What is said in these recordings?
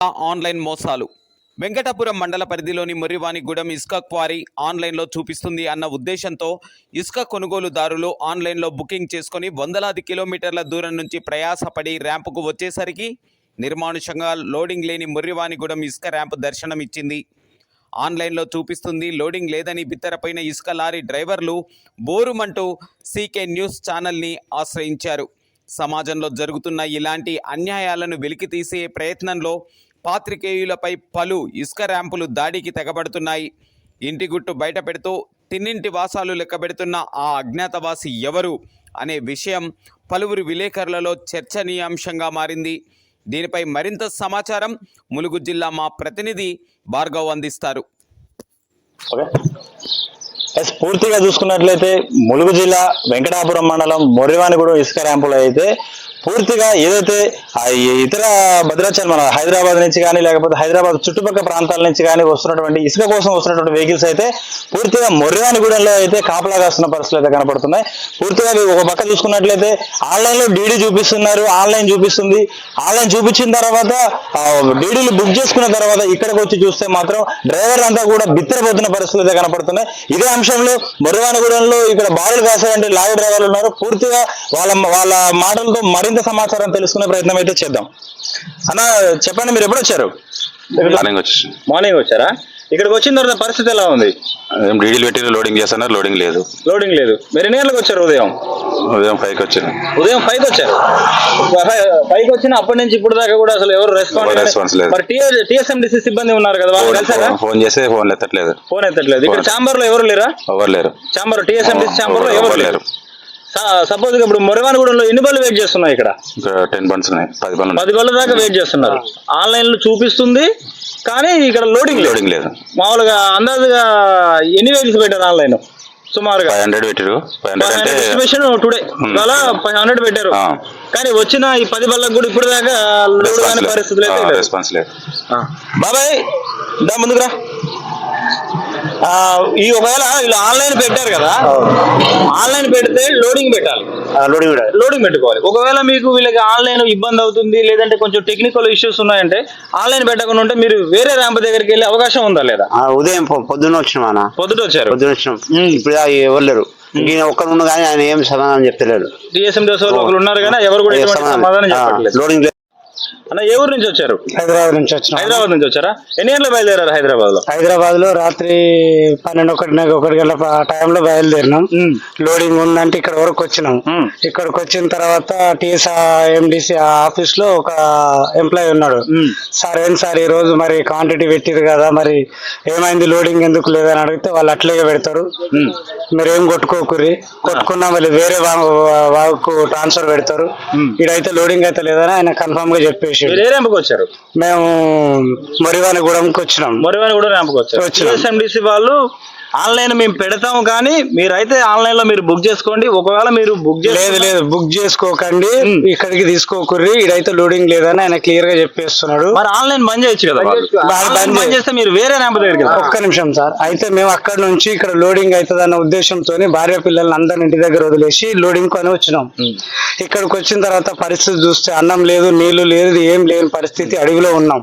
Online మోసాలు వెంకటాపురం మండల పరిధిలోని ముర్రివానిగూడెం ఇసుక క్వారీ ఆన్లైన్లో చూపిస్తుంది అన్న ఉద్దేశంతో ఇసుక కొనుగోలుదారులు ఆన్లైన్లో బుకింగ్ చేసుకుని వందలాది కిలోమీటర్ల దూరం నుంచి ప్రయాసపడి ర్యాంపుకు వచ్చేసరికి నిర్మానుషంగా లోడింగ్ లేని ముర్రివానిగూడెం ఇసుక ర్యాంపు దర్శనం ఇచ్చింది. ఆన్లైన్లో చూపిస్తుంది లోడింగ్ లేదని బిత్తరపోయిన ఇసుక లారీ డ్రైవర్లు బోరుమంటూ సీకే న్యూస్ ఛానల్ని ఆశ్రయించారు. సమాజంలో జరుగుతున్న ఇలాంటి అన్యాయాలను వెలికితీసే ప్రయత్నంలో పాత్రికేయులపై పలు ఇసుక ర్యాంపులు దాడికి తెగబడుతున్నాయి. ఇంటి గుట్టు బయట పెడుతూ తిన్నింటి వాసాలు లెక్కబెడుతున్న ఆ అజ్ఞాతవాసి ఎవరు అనే విషయం పలువురు విలేకరులలో చర్చనీయాంశంగా మారింది. దీనిపై మరింత సమాచారం ములుగు జిల్లా మా ప్రతినిధి భార్గవ్ అందిస్తారు. పూర్తిగా చూసుకున్నట్లయితే ములుగు జిల్లా వెంకటాపురం మండలం ముర్రివానిగూడెం ఇసుక ర్యాంపులో అయితే పూర్తిగా ఏదైతే ఇతర భద్రాచలం మన హైదరాబాద్ నుంచి కానీ లేకపోతే హైదరాబాద్ చుట్టుపక్కల ప్రాంతాల నుంచి కానీ వస్తున్నటువంటి ఇసుక కోసం వస్తున్నటువంటి వెహికల్స్ అయితే పూర్తిగా ముర్రివానిగూడెంలో అయితే కాపలా కాస్తున్న పరిస్థితులు అయితే కనపడుతున్నాయి. పూర్తిగా ఒక పక్క చూసుకున్నట్లయితే ఆన్లైన్లో డీడీ చూపిస్తున్నారు, ఆన్లైన్ చూపిస్తుంది. ఆన్లైన్ చూపించిన తర్వాత డీడీలు బుక్ చేసుకున్న తర్వాత ఇక్కడికి వచ్చి చూస్తే మాత్రం డ్రైవర్ అంతా కూడా బిత్తరపోతున్న పరిస్థితులు అయితే కనపడుతున్నాయి. ఇదే అంశంలో ముర్రివానిగూడెంలో ఇక్కడ బారులు కాసేటువంటి లారీ డ్రైవర్లు ఉన్నారు. పూర్తిగా వాళ్ళ మాటలతో మరింత సమాచారం తెలుసుకునే ప్రయత్నం అయితే చేద్దాం. అన్న చెప్పండి, మీరు ఎప్పుడు వచ్చారు? మార్నింగ్ వచ్చారా? ఇక్కడికి వచ్చిన తర్వాత పరిస్థితి ఎలా ఉంది? డీడీలు పెట్టి లోడింగ్ చేస్తున్నారు, లోడింగ్ లేదు. మీరు ఎన్ని గంటలకు వచ్చారు? ఉదయం 5కి వచ్చాను. ఉదయం 5కి వచ్చారు. 5కి వచ్చిన అప్పటి నుంచి ఇప్పుడు దాకా కూడా అసలు ఎవరు రెస్పాన్స్ లేదు. మరి టీఎస్ఎండిసి సిబ్బంది ఉన్నారు కదా, వాళ్ళు కలిసారా? ఫోన్ చేస్తే ఫోన్ ఎత్తట్లేదు. ఇక్కడ ఛాంబర్ లో ఎవరు లేరా? ఎవరు లేరు. ఛాంబర్ టీఎస్ఎండిసి ఛాంబర్ లో ఎవరు లేరు. సపోజ్ ఇప్పుడు ముర్రివానిగూడెంలో ఎన్ని బళ్ళు వెయిట్ చేస్తున్నాయి? ఇక్కడ 10 బండ్స్ ఉన్నాయి, 10 బళ్ళ దాకా వెయిట్ చేస్తున్నారు. ఆన్లైన్ లో చూపిస్తుంది కానీ ఇక్కడ లోడింగ్ లేదు. మామూలుగా అందాజుగా ఎన్ని వెహికల్స్ పెట్టారు ఆన్లైన్? సుమారుగా 500 పెట్టారు. ఎస్టిమేషన్ టుడే ఇవాళ 500 పెట్టారు. కానీ వచ్చిన ఈ 10 బళ్ళకు కూడా ఇప్పుడు దాకా లోడ్ కాని పరిస్థితులు అయితే రెస్పాన్స్ లేదు. బాబాయ్ దా ముందుకురా. ఈ ఒకవేళ వీళ్ళు ఆన్లైన్ పెట్టారు కదా, ఆన్లైన్ పెడితే లోడింగ్ పెట్టాలి, లోడింగ్ పెట్టుకోవాలి. ఒకవేళ మీకు వీళ్ళకి ఆన్లైన్ ఇబ్బంది అవుతుంది లేదంటే కొంచెం టెక్నికల్ ఇష్యూస్ ఉన్నాయంటే ఆన్లైన్ పెట్టకుండా ఉంటే మీరు వేరే ర్యాంప్ దగ్గరికి వెళ్ళే అవకాశం ఉందా లేదా? ఉదయం పొద్దున్న వచ్చిన పొద్దున వచ్చారు. ఇప్పుడు ఎవరు లేరు, ఒక్కరు ఉన్న కానీ ఆయన ఏం సమాధానం చెప్తలేడు. టీఎస్ఎండి ఒకరు ఉన్నారు కానీ ఎవరు కూడా ఎటువంటి సమాధానం చెప్పట్లేదు. లోడింగ్ అన్న ఏ ఊరు నుంచి వచ్చారు? హైదరాబాద్ నుంచి వచ్చిన. హైదరాబాద్ నుంచి వచ్చారా? ఎన్ని గంటలు బయలుదేరారు హైదరాబాద్ లో? రాత్రి 12-1 గంటల టైంలో బయలుదేరినాం. లోడింగ్ ఉందంటే ఇక్కడ వరకు వచ్చినాం. ఇక్కడికి వచ్చిన తర్వాత టీఎస్ఎండిసి ఆఫీస్ లో ఒక ఎంప్లాయీ ఉన్నాడు. సార్ ఏంటి సార్ ఈ రోజు మరి క్వాంటిటీ పెట్టిరు కదా, మరి ఏమైంది లోడింగ్ ఎందుకు లేదని అడిగితే వాళ్ళు అట్లే పెడతారు, మీరు ఏం కొట్టుకోకుర్రి, కొట్టుకున్నా మళ్ళీ వేరే వాకు ట్రాన్స్ఫర్ పెడతారు, ఇడైతే లోడింగ్ అయితే లేదని ఆయన కన్ఫర్మ్ గా చెప్పేసి. వచ్చారు మేము ముర్రివానిగూడెంకి వచ్చినాం. ముర్రివానిగూడెం ర్యాంపుకి వచ్చారు. టీఎస్ఎండిసి వాళ్ళు ఆన్లైన్ మేము పెడతాం కానీ మీరైతే ఆన్లైన్ లో మీరు బుక్ చేసుకోండి. ఒకవేళ మీరు బుక్ లేదు బుక్ చేసుకోకండి, ఇక్కడికి తీసుకోకుర్రి, ఇదైతే లోడింగ్ లేదని ఆయన క్లియర్ గా చెప్పేస్తున్నాడు. మరి ఆన్లైన్ బంద్ చేయొచ్చు కదా, బంద్ చేస్తే మీరు వేరే ర్యాంప్ దగ్గరికి. ఒక్క నిమిషం సార్, అయితే మేము అక్కడ నుంచి ఇక్కడ లోడింగ్ అవుతుంది అన్న ఉద్దేశంతో భార్య పిల్లల్ని అందరిని ఇంటి దగ్గర వదిలేసి లోడింగ్ కొని వచ్చినాం. ఇక్కడికి వచ్చిన తర్వాత పరిస్థితి చూస్తే అన్నం లేదు, నీళ్లు లేదు, ఏం లేని పరిస్థితి, అడవిలో ఉన్నాం.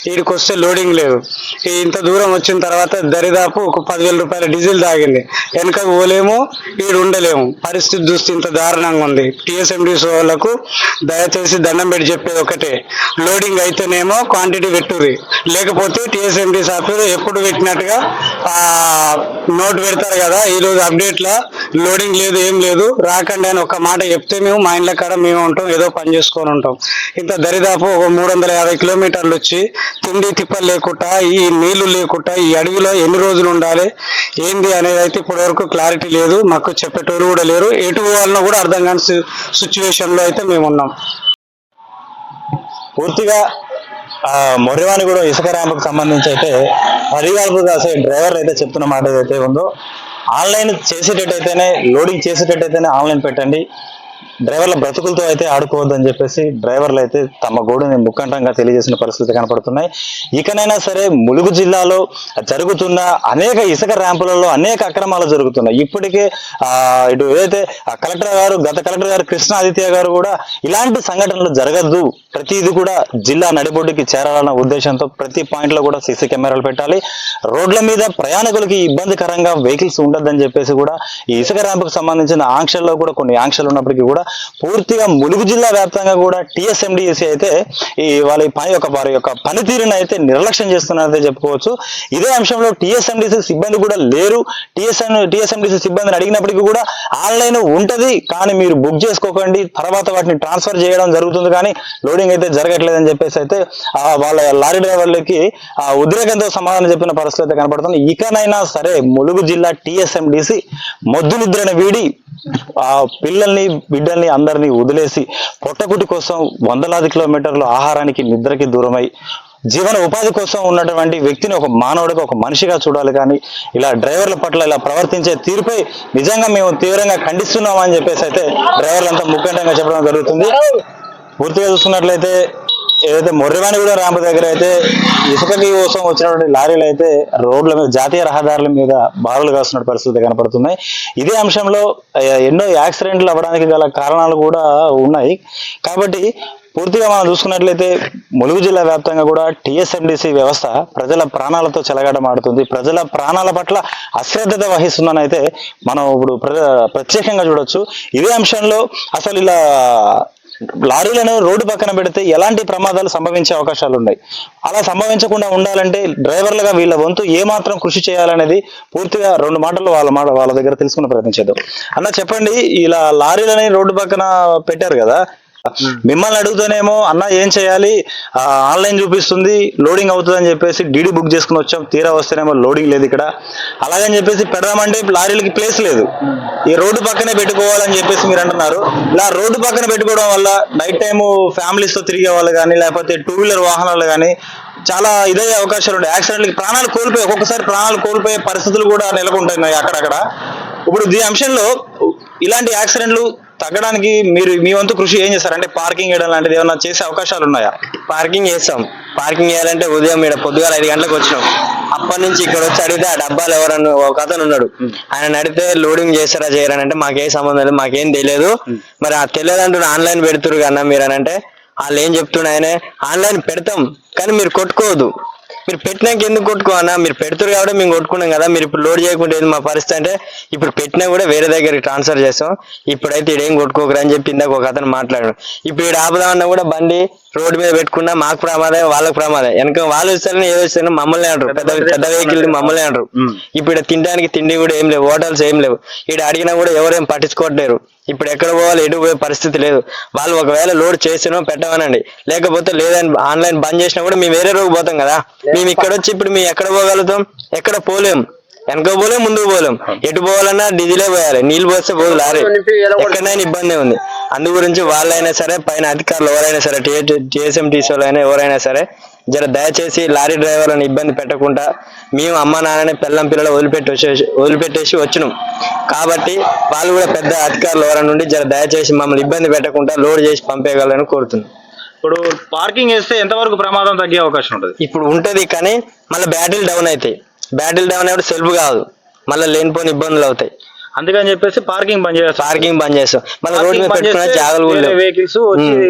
వీడికి వస్తే లోడింగ్ లేదు. ఇంత దూరం వచ్చిన తర్వాత దరిదాపు ఒక 10,000 రూపాయల డీజిల్ తాగింది. వెనకకు పోలేము, ఈడు ఉండలేము. పరిస్థితి చూస్తే ఇంత దారుణంగా ఉంది. టీఎస్ఎండిసి వాళ్ళకు దయచేసి దండం పెట్టి చెప్పేది ఒకటే, లోడింగ్ అయితేనేమో క్వాంటిటీ పెట్టుర్రి, లేకపోతే టీఎస్ఎండిసి ఆఫీస్ ఎప్పుడు పెట్టినట్టుగా నోట్ పెడతారు కదా, ఈ రోజు అప్డేట్ లా లోడింగ్ లేదు, ఏం లేదు, రాకండి అని ఒక మాట చెప్తే మేము మా ఇండ్ల కాడ మేము ఉంటాం, ఏదో పని చేసుకొని ఉంటాం. ఇంత దరిదాపు ఒక 350 కిలోమీటర్లు వచ్చి తిండి తిప్పలు లేకుండా, ఈ నీళ్లు లేకుండా ఈ అడవిలో ఎన్ని రోజులు ఉండాలి ఏంది అనేది అయితే ఇప్పటి వరకు క్లారిటీ లేదు. మాకు చెప్పేటోరు కూడా లేరు, ఎటు పోవాలన్నా కూడా అర్థం కాని సిచ్యువేషన్ లో అయితే మేము ఉన్నాం. పూర్తిగా ముర్రివానిగూడెం ఇసుక ర్యాంపుకు సంబంధించి అయితే హరిగాల్పు కాసే డ్రైవర్ అయితే చెప్తున్న మాట ఏదైతే ఉందో, ఆన్లైన్ చేసేటట్టయితేనే లోడింగ్ చేసేటట్టయితేనే ఆన్లైన్ పెట్టండి, డ్రైవర్ల బ్రతుకులతో అయితే ఆడుకోవద్దని చెప్పేసి డ్రైవర్లు అయితే తమ గోడుని ముఖంఠంగా తెలియజేసిన పరిస్థితి కనపడుతున్నాయి. ఇకనైనా సరే ములుగు జిల్లాలో జరుగుతున్న అనేక ఇసుక ర్యాంపులలో అనేక అక్రమాలు జరుగుతున్నాయి. ఇప్పటికే ఇటు ఏదైతే గత కలెక్టర్ గారు కృష్ణ ఆదిత్య గారు కూడా ఇలాంటి సంఘటనలు జరగద్దు, ప్రతిది కూడా జిల్లా నడిబొడ్డుకి చేరాలన్న ఉద్దేశంతో ప్రతి పాయింట్ లో కూడా సీసీ కెమెరాలు పెట్టాలి, రోడ్ల మీద ప్రయాణికులకి ఇబ్బందికరంగా వెహికల్స్ ఉండొద్దని చెప్పేసి కూడా ఈ ఇసుక ర్యాంపుకు సంబంధించిన ఆంక్షల్లో కూడా కొన్ని ఆంక్షలు ఉన్నప్పటికీ కూడా పూర్తిగా ములుగు జిల్లా వ్యాప్తంగా కూడా టీఎస్ఎండిసి అయితే వారి యొక్క పనితీరుని అయితే నిర్లక్ష్యం చేస్తున్నారని చెప్పుకోవచ్చు. ఇదే అంశంలో టీఎస్ఎండిసి సిబ్బంది కూడా లేరు. టీఎస్ఎండిసి సిబ్బందిని అడిగినప్పటికీ కూడా ఆన్లైన్ ఉంటది, కానీ మీరు బుక్ చేసుకోకండి, తర్వాత వాటిని ట్రాన్స్ఫర్ చేయడం జరుగుతుంది, కానీ లోడింగ్ అయితే జరగట్లేదని చెప్పేసి అయితే వాళ్ళ లారీ డ్రైవర్లకి ఉద్రేకంతో సమాధానం చెప్పిన పరిస్థితి అయితే కనపడుతుంది. ఇకనైనా సరే ములుగు జిల్లా టీఎస్ఎండిసి మొద్దు నిద్రను వీడి ఆ పిల్లల్ని బిడ్డల్ని అందరినీ వదిలేసి పొట్టకుటి కోసం వందలాది కిలోమీటర్లు ఆహారానికి నిద్రకి దూరమై జీవన ఉపాధి కోసం ఉన్నటువంటి వ్యక్తిని ఒక మానవుడిగా ఒక మనిషిగా చూడాలి, కానీ ఇలా డ్రైవర్ల పట్ల ఇలా ప్రవర్తించే తీరుపై నిజంగా మేము తీవ్రంగా ఖండిస్తున్నామని చెప్పేసి అయితే డ్రైవర్లంతా ముఖ్యంగా చెప్పడం జరుగుతుంది. పూర్తిగా చూసుకున్నట్లయితే ఏదైతే మొర్రివానిగూడెం ర్యాంపు దగ్గర అయితే ఇసుకకి కోసం వచ్చినటువంటి లారీలు అయితే రోడ్ల మీద జాతీయ రహదారుల మీద బారులు కాస్తున్న పరిస్థితి కనపడుతున్నాయి. ఇదే అంశంలో ఎన్నో యాక్సిడెంట్లు అవ్వడానికి గల కారణాలు కూడా ఉన్నాయి. కాబట్టి పూర్తిగా మనం చూసుకున్నట్లయితే ములుగు జిల్లా వ్యాప్తంగా కూడా టీఎస్ఎండిసి వ్యవస్థ ప్రజల ప్రాణాలతో చెలగాటమాడుతుంది, ప్రజల ప్రాణాల పట్ల అశ్రద్ధత వహిస్తుందని అయితే మనం ఇప్పుడు ప్రత్యేకంగా చూడొచ్చు. ఇదే అంశంలో అసలు ఇలా లారీలను రోడ్డు పక్కన పెడితే ఎలాంటి ప్రమాదాలు సంభవించే అవకాశాలు ఉన్నాయి. అలా సంభవించకుండా ఉండాలంటే డ్రైవర్లుగా వీళ్ళ వంతు ఏమాత్రం కృషి చేయాలనేది పూర్తిగా 2 మాటలు వాళ్ళ దగ్గర తెలుసుకునే ప్రయత్నం చేద్దాం. అన్న చెప్పండి, ఇలా లారీలని రోడ్డు పక్కన పెట్టారు కదా, మిమ్మల్ని అడుగుతానేమో అన్న ఏం చేయాలి, ఆన్లైన్ చూపిస్తుంది లోడింగ్ అవుతుంది అని చెప్పేసి డీడీ బుక్ చేసుకుని వచ్చాం, తీరా వస్తేనేమో లోడింగ్ లేదు ఇక్కడ, అలాగని చెప్పేసి పెడదామంటే లారీలకి ప్లేస్ లేదు, ఈ రోడ్డు పక్కనే పెట్టుకోవాలని చెప్పేసి మీరు అంటున్నారు. ఇలా రోడ్డు పక్కన పెట్టుకోవడం వల్ల నైట్ టైము ఫ్యామిలీస్తో తిరిగే వాళ్ళు కానీ లేకపోతే 2 వీలర్ వాహనాలు కానీ చాలా ఇదే అవకాశాలు ఉంటాయి. యాక్సిడెంట్లకి ఒక్కొక్కసారి ప్రాణాలు కోల్పోయే పరిస్థితులు కూడా నెలకొంటున్నాయి అక్కడక్కడ. ఇప్పుడు ఈ అంశంలో ఇలాంటి యాక్సిడెంట్లు తగ్గడానికి మీరు మీ వంతు కృషి ఏం చేస్తారు? అంటే పార్కింగ్ చేయడం లాంటిది ఏమన్నా చేసే అవకాశాలు ఉన్నాయా? పార్కింగ్ చేస్తాం. పార్కింగ్ చేయాలంటే ఉదయం ఇక్కడ పొద్దుగాల 5 గంటలకు వచ్చినాం. అప్పటి నుంచి ఇక్కడ వచ్చి అడిగితే ఆ డబ్బాలు ఎవరన్నా ఒక అతను ఉన్నాడు, ఆయన అడిగితే లోడింగ్ చేస్తారా చేయరని అంటే మాకేం సంబంధం లేదు, మాకేం తెలియదు, మరి ఆ తెలియదంటూ ఆన్లైన్ పెడుతురు కన్నా మీరు అని అంటే వాళ్ళు ఏం చెప్తున్నా ఆయన ఆన్లైన్ పెడతాం కానీ మీరు కొట్టుకోవద్దు, మీరు పెట్టినాక ఎందుకు కొట్టుకోవన్నా, మీరు పెడుతురు కాబట్టి మేము కొట్టుకున్నాం కదా, మీరు ఇప్పుడు లోడ్ చేయకుంటే మా పరిస్థితి అంటే ఇప్పుడు పెట్టినా కూడా వేరే దగ్గరికి ట్రాన్స్ఫర్ చేస్తాం, ఇప్పుడైతే ఇడేం కొట్టుకోకరు అని చెప్పి ఇందాక ఒక అతను మాట్లాడాడు. ఇప్పుడు ఇక్కడ ఆపుదామన్నా కూడా బండి రోడ్డు మీద పెట్టుకున్నా మాకు ప్రమాదే వాళ్ళకి ప్రమాదే, వెనక వాళ్ళు వస్తారని ఏదో వస్తారని మమ్మల్ని అంటారు, పెద్ద వెహికల్ మమ్మల్ని అంటారు. ఇప్పుడు తినడానికి తిండి కూడా ఏం లేవు, హోటల్స్ ఏం లేవు, ఇక్కడ అడిగినా కూడా ఎవరేం పట్టించుకోవట్లేరు. ఇప్పుడు ఎక్కడ పోవాలి ఎటు పోయే పరిస్థితి లేదు. వాళ్ళు ఒకవేళ లోడ్ చేసినా పెట్టమనండి, లేకపోతే లేదని ఆన్లైన్ బంద్ చేసినా కూడా మేము వేరే రోజు పోతాం కదా, మేము ఇక్కడ వచ్చి ఇప్పుడు మేము ఎక్కడ పోగలుగుతాం, ఎక్కడ పోలేం, వెనక పోలేం ముందుకు పోలేం, ఎటు పోవాలన్నా డీజిలే పోయాలి, నీళ్ళు పోస్తే పోదు లారీ, ఎక్కడైనా ఇబ్బంది ఉంది. అందు గురించి వాళ్ళైనా సరే పైన అధికారులు ఎవరైనా సరే టీఎస్ఎంటీసీ అయినా ఎవరైనా సరే జర దయచేసి లారీ డ్రైవర్లను ఇబ్బంది పెట్టకుండా, మేము అమ్మ నాన్నని పిల్లలు వదిలిపెట్టేసి వచ్చినాం కాబట్టి వాళ్ళు కూడా పెద్ద అధికారులు ఎవరైనా నుండి జర దయచేసి మమ్మల్ని ఇబ్బంది పెట్టకుండా లోడ్ చేసి పంపేయగలని కోరుతున్నాం. ఇప్పుడు పార్కింగ్ చేస్తే ఎంతవరకు ప్రమాదం తగ్గే అవకాశం ఉంటుంది? ఇప్పుడు ఉంటది కానీ మళ్ళీ బ్యాటరీలు డౌన్ అవుతాయి, బ్యాటరీలు డౌన్ అయితే సెల్ఫ్ కాదు, మళ్ళీ లేనిపోని ఇబ్బందులు అవుతాయి. అందుకని చెప్పేసి పార్కింగ్ బంద్ చేస్తాం. మన రోడ్ మీద పెట్టుకున్న జాగాలు వెహికల్స్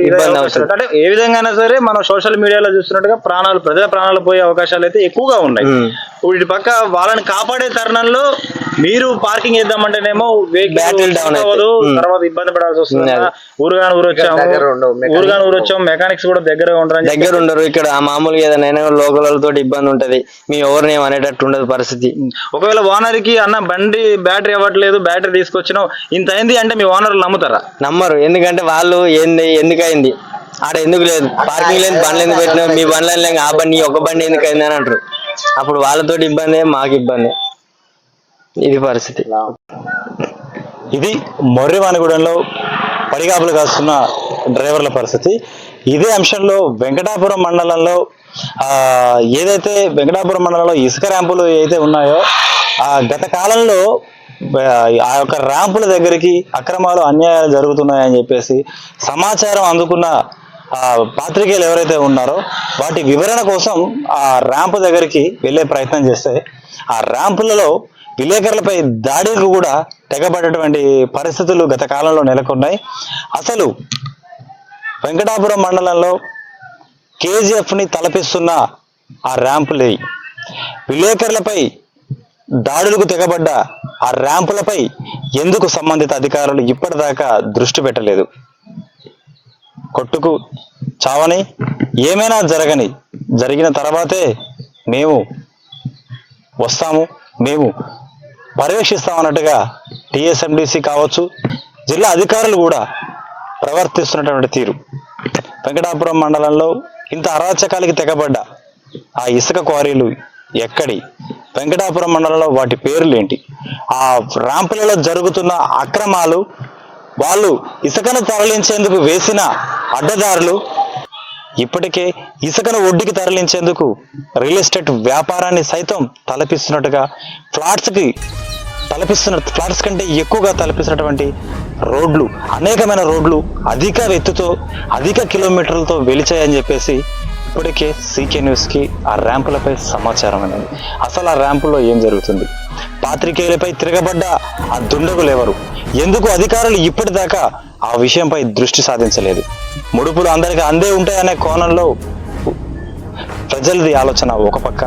ఇబ్బంది అవుతుంది. అంటే ఏ విధంగా సరే మనం సోషల్ మీడియాలో చూస్తున్నట్టుగా ప్రజల ప్రాణాలు పోయే అవకాశాలు అయితే ఎక్కువగా ఉన్నాయి. ఇటు పక్క వాళ్ళని కాపాడే తరుణంలో మీరు పార్కింగ్ చేద్దామంటేనేమో బ్యాటరీ డౌన్ అవ్వదు, తర్వాత ఇబ్బంది పడాల్సి వస్తుంది. ఊరుగాని ఊరొచ్చాము, మెకానిక్స్ కూడా దగ్గర ఉండరు. ఇక్కడ మామూలుగా ఏదైనా లోకలతో ఇబ్బంది ఉంటది, మేము ఎవరిని అనేటట్టు ఉండదు పరిస్థితి. ఒకవేళ ఓనర్ కి అన్న బండి బ్యాటరీ అవ్వట్లేదు, బ్యాటరీ తీసుకొచ్చినావు ఇంత అయింది అంటే మీ ఓనర్లు నమ్ముతారా? నమ్మరు. ఎందుకంటే వాళ్ళు ఎందుకైంది ఆడ ఎందుకు లేదు, పార్కింగ్ లేదు, బండ్లు ఎందుకు పెట్టినావు, మీ బండ్లు లేదు, ఆ బండి ఒక బండి ఎందుకు అయింది అని అంటారు. అప్పుడు వాళ్ళతో ఇబ్బంది, మాకు ఇబ్బంది. ఇది పరిస్థితి. ఇది మొర్రివానిగూడెంలో పడిగాపులు కాస్తున్న డ్రైవర్ల పరిస్థితి. ఇదే అంశంలో వెంకటాపురం మండలంలో ఏదైతే వెంకటాపురం మండలంలో ఇసుక ర్యాంపులు ఏదైతే ఉన్నాయో గత కాలంలో ఆ యొక్క ర్యాంపుల దగ్గరికి అక్రమాలు అన్యాయాలు జరుగుతున్నాయని చెప్పేసి సమాచారం అందుకున్న పాత్రికేయులు ఎవరైతే ఉన్నారో వాటి వివరణ కోసం ఆ ర్యాంపు దగ్గరికి వెళ్ళే ప్రయత్నం చేస్తే ఆ ర్యాంపులలో విలేకరులపై దాడులకు కూడా తెగబడేటువంటి పరిస్థితులు గత కాలంలో నెలకొన్నాయి. అసలు వెంకటాపురం మండలంలో కేజీఎఫ్ని తలపిస్తున్న ఆ ర్యాంపులే, విలేకరులపై దాడులకు తెగబడ్డ ఆ ర్యాంపులపై ఎందుకు సంబంధిత అధికారులు ఇప్పటిదాకా దృష్టి పెట్టలేదు? కొట్టుకు చావని, ఏమైనా జరిగిన తర్వాతే మేము వస్తాము, మేము పర్యవేక్షిస్తామన్నట్టుగా టీఎస్ఎండిసి కావచ్చు, జిల్లా అధికారులు కూడా ప్రవర్తిస్తున్నటువంటి తీరు. వెంకటాపురం మండలంలో ఇంత అరాచకాలకి తెగబడ్డ ఆ ఇసుక క్వారీలు ఎక్కడి? వెంకటాపురం మండలంలో వాటి పేర్లు ఏంటి? ఆ ర్యాంపులలో జరుగుతున్న అక్రమాలు, వాళ్ళు ఇసుకను తరలించేందుకు వేసిన అడ్డదారులు, ఇప్పటికే ఇసుకను ఒడ్డుకి తరలించేందుకు రియల్ ఎస్టేట్ వ్యాపారాన్ని సైతం తలపిస్తున్నట్టుగా ఫ్లాట్స్ కంటే ఎక్కువగా తలపిస్తున్నటువంటి రోడ్లు, అనేకమైన రోడ్లు అధిక ఎత్తుతో, అధిక కిలోమీటర్లతో వెలిచాయని చెప్పేసి ఇప్పటికే సీకే న్యూస్కి ఆ ర్యాంపులపై సమాచారం అనేది. అసలు ఆ ర్యాంపులో ఏం జరుగుతుంది? పాత్రికేయులపై తిరగబడ్డ ఆ దుండగులు ఎవరు? ఎందుకు అధికారులు ఇప్పటిదాకా ఆ విషయంపై దృష్టి సాధించలేదు? ముడుపులు అందరికీ అందే ఉంటాయనే కోణంలో ప్రజలది ఆలోచన ఒక పక్క,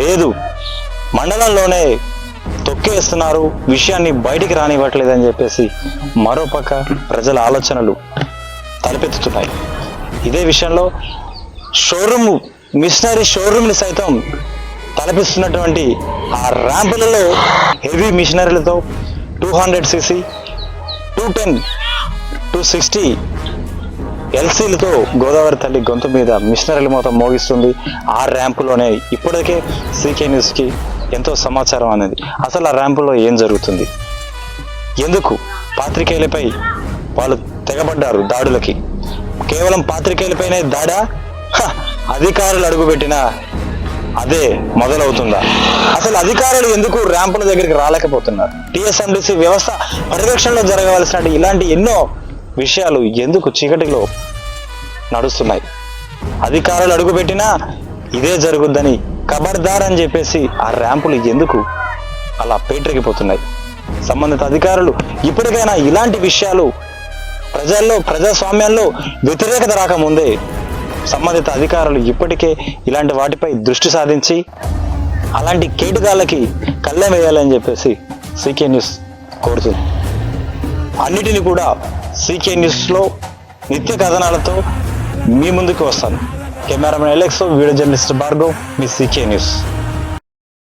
లేదు మండలంలోనే తొక్కేస్తున్నారు, విషయాన్ని బయటికి రానివ్వట్లేదని చెప్పేసి మరోపక్క ప్రజల ఆలోచనలు తలపెత్తుతున్నాయి. ఇదే విషయంలో మిషనరీ షోరూమ్ని సైతం తలపిస్తున్నటువంటి ఆ ర్యాంపులలో హెవీ మిషనరీలతో 200cc 210 260 ఎల్సీలతో గోదావరి తల్లి గొంతు మీద మిషనరీల మొత్తం మోగిస్తుంది. ఆ ర్యాంపులోనే ఇప్పటికే సీకే న్యూస్కి ఎంతో సమాచారం అనేది. అసలు ఆ ర్యాంపులో ఏం జరుగుతుంది? ఎందుకు పాత్రికేయులపై వాళ్ళు తెగబడ్డారు దాడులకి? కేవలం పాత్రికేయులపైనే దాడా? అధికారులు అడుగుపెట్టినా అదే మొదలవుతుందా? అసలు అధికారులు ఎందుకు ర్యాంపుల దగ్గరికి రాలేకపోతున్నారు? టీఎస్ఎండిసి వ్యవస్థ పర్యవేక్షణలో జరగవలసిన ఇలాంటి ఎన్నో విషయాలు ఎందుకు చీకటిలో నడుస్తున్నాయి? అధికారులు అడుగుపెట్టినా ఇదే జరుగుద్దని ఖబర్దార్ అని చెప్పేసి ఆ ర్యాంపులు ఎందుకు అలా పేటరెగిపోతున్నాయి? సంబంధిత అధికారులు ఇప్పటికైనా ఇలాంటి విషయాలు ప్రజాస్వామ్యంలో వ్యతిరేకత రాకముందే సంబంధిత అధికారులు ఇప్పటికే ఇలాంటి వాటిపై దృష్టి సాధించి అలాంటి కేటుగాళ్ళకి కళ్ళెం వేయాలని చెప్పేసి సీకే న్యూస్ కోరుతుంది. అన్నిటిని కూడా సీకే న్యూస్లో నిత్య కథనాలతో మీ ముందుకు వస్తాను. Cameraman Alex, video journalist Bhargav, మీ సీకే న్యూస్.